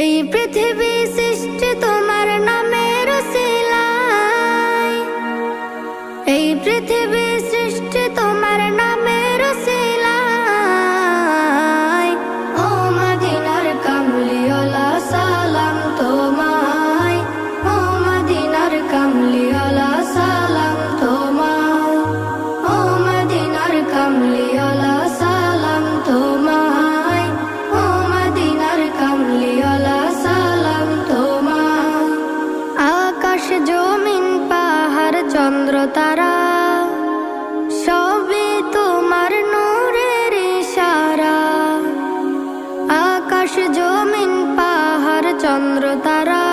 এই পৃথিবী সৃষ্টি তোমার নামের উসিলায়, এই পৃথিবী সৃষ্টি তোমার নামের উসিলায়। ও মদিনার কামলিওয়ালা সালাম তোমায়, ও মদিনার কামলিওয়ালা সালাম তোমায়, ও মদিনার কামলিওয়ালা সালাম তোমায়, ও মদিনার কামলিওয়ালা সালাম তোমায়। আকাশ জমিন পাহাড় চন্দ্র তারা সবই তোমার নূরের ইশারা। আকাশ জমিন পাহাড় চন্দ্র তারা